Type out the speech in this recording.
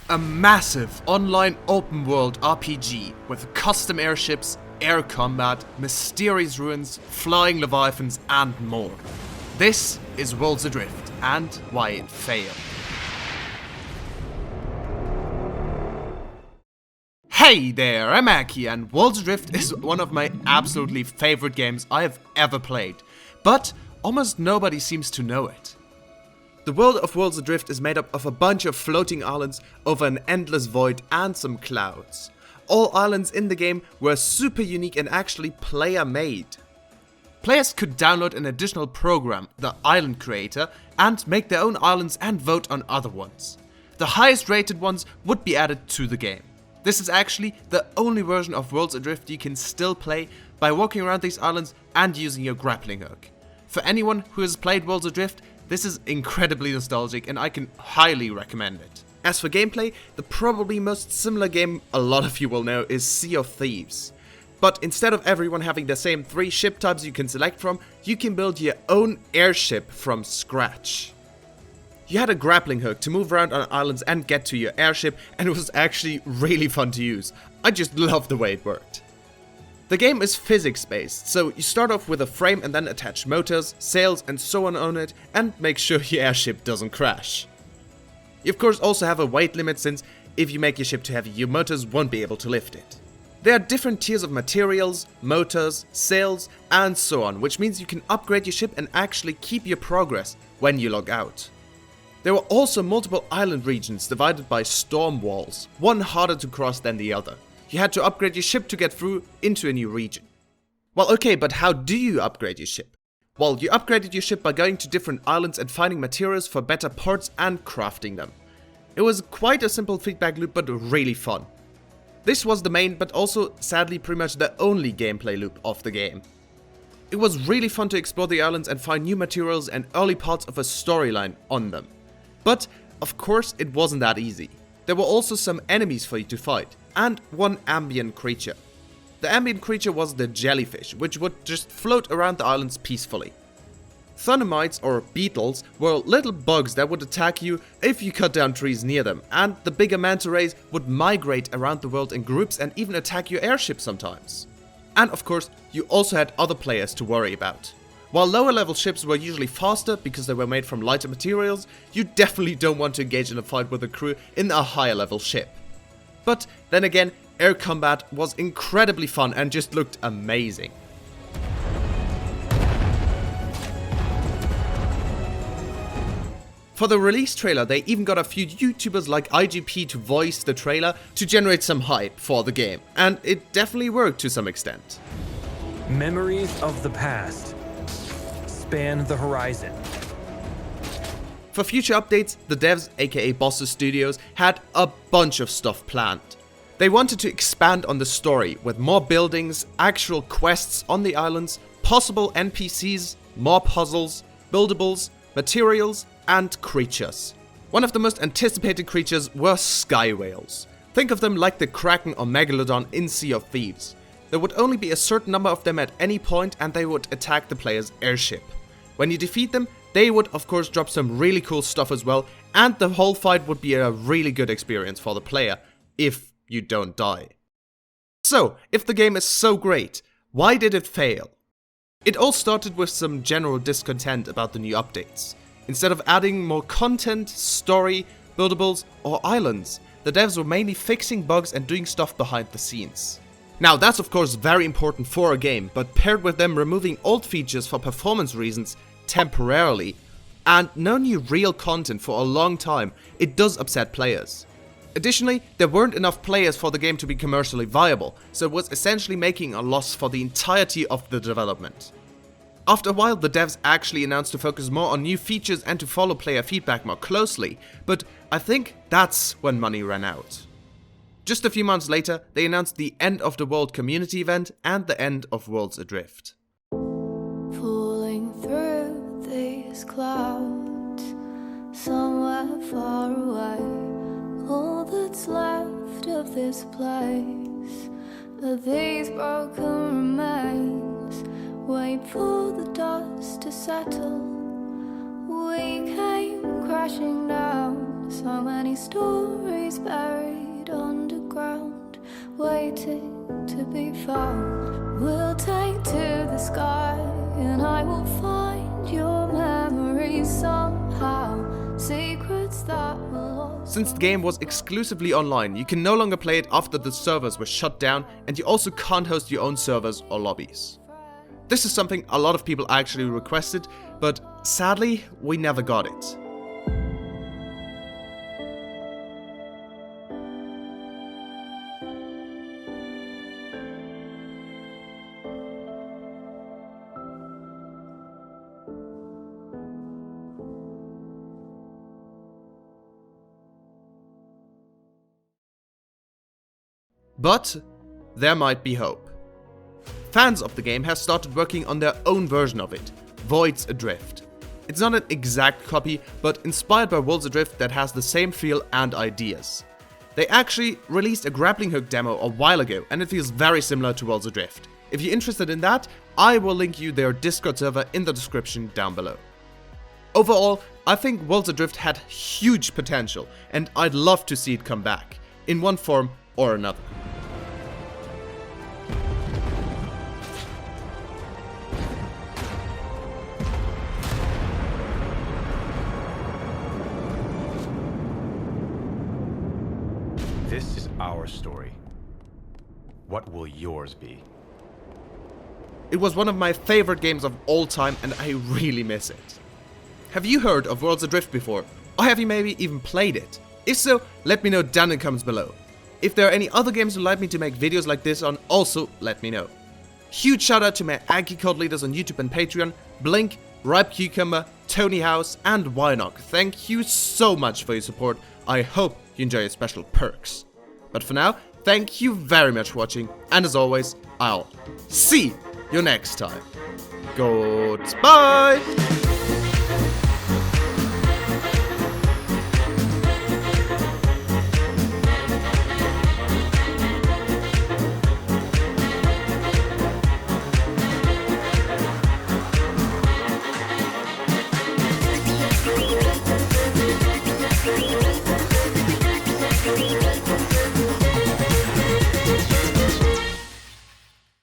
A massive online open world RPG with custom airships, air combat, mysterious ruins, flying leviathans and more. This is Worlds Adrift and why it failed. Hey there, I'm Aki, and Worlds Adrift is one of my absolutely favorite games I have ever played, but almost nobody seems to know it. The world of Worlds Adrift is made up of a bunch of floating islands over an endless void and some clouds. All islands in the game were super unique and actually player-made. Players could download an additional program, the Island Creator, and make their own islands and vote on other ones. The highest rated ones would be added to the game. This is actually the only version of Worlds Adrift you can still play by walking around these islands and using your grappling hook. For anyone who has played Worlds Adrift, this is incredibly nostalgic and I can highly recommend it. As for gameplay, the probably most similar game a lot of you will know is Sea of Thieves. But instead of everyone having the same 3 ship types you can select from, you can build your own airship from scratch. You had a grappling hook to move around on islands and get to your airship, and it was actually really fun to use. I just loved the way it worked. The game is physics-based, so you start off with a frame and then attach motors, sails and so on it, and make sure your airship doesn't crash. You of course also have a weight limit, since if you make your ship too heavy, your motors won't be able to lift it. There are different tiers of materials, motors, sails and so on, which means you can upgrade your ship and actually keep your progress when you log out. There were also multiple island regions divided by storm walls, one harder to cross than the other. You had to upgrade your ship to get through into a new region. Well, okay, but how do you upgrade your ship? Well, you upgraded your ship by going to different islands and finding materials for better parts and crafting them. It was quite a simple feedback loop, but really fun. This was the main, but also sadly pretty much the only gameplay loop of the game. It was really fun to explore the islands and find new materials and early parts of a storyline on them. But, of course, it wasn't that easy. There were also some enemies for you to fight, and one ambient creature. The ambient creature was the jellyfish, which would just float around the islands peacefully. Thundermites, or beetles, were little bugs that would attack you if you cut down trees near them, and the bigger manta rays would migrate around the world in groups and even attack your airship sometimes. And of course, you also had other players to worry about. While lower level ships were usually faster because they were made from lighter materials, you definitely don't want to engage in a fight with a crew in a higher level ship. But then again, air combat was incredibly fun and just looked amazing. For the release trailer, they even got a few YouTubers like IGP to voice the trailer to generate some hype for the game, and it definitely worked to some extent. Memories of the past span the horizon. For future updates, the devs, aka Bossa Studios, had a bunch of stuff planned. They wanted to expand on the story with more buildings, actual quests on the islands, possible NPCs, more puzzles, buildables, materials, and creatures. One of the most anticipated creatures were sky whales. Think of them like the Kraken or Megalodon in Sea of Thieves. There would only be a certain number of them at any point, and they would attack the player's airship. When you defeat them, they would of course drop some really cool stuff as well, and the whole fight would be a really good experience for the player, if you don't die. So, if the game is so great, why did it fail? It all started with some general discontent about the new updates. Instead of adding more content, story, buildables, or islands, the devs were mainly fixing bugs and doing stuff behind the scenes. Now that's of course very important for a game, but paired with them removing old features for performance reasons temporarily, and no new real content for a long time, it does upset players. Additionally, there weren't enough players for the game to be commercially viable, so it was essentially making a loss for the entirety of the development. After a while, the devs actually announced to focus more on new features and to follow player feedback more closely, but I think that's when money ran out. Just a few months later, they announced the End of the World community event and the End of Worlds Adrift. Falling through these clouds, somewhere far away, all that's left of this place are these broken remains. Wait for the dust to settle. We came crashing down So many stories buried underground, waiting to be found. We'll take to the sky, and I will find your memories somehow. Secrets that will all... Since the game was exclusively online, you can no longer play it after the servers were shut down, and you also can't host your own servers or lobbies. This is something a lot of people actually requested, but sadly, we never got it. But there might be hope. Fans of the game have started working on their own version of it, Worlds Adrift. It's not an exact copy, but inspired by Worlds Adrift that has the same feel and ideas. They actually released a grappling hook demo a while ago, and it feels very similar to Worlds Adrift. If you're interested in that, I will link you their Discord server in the description down below. Overall, I think Worlds Adrift had huge potential, and I'd love to see it come back, in one form or another. This is our story. What will yours be? It was one of my favorite games of all time, and I really miss it. Have you heard of Worlds Adrift before? Or have you maybe even played it? If so, let me know down in the comments below. If there are any other games you'd like me to make videos like this on, also let me know. Huge shout out to my Anki code leaders on YouTube and Patreon, Blink, Ripe Cucumber, Tony House, and Wynock. Thank you so much for your support. I hope you enjoy your special perks. But for now, thank you very much for watching, and as always, I'll see you next time. Goodbye!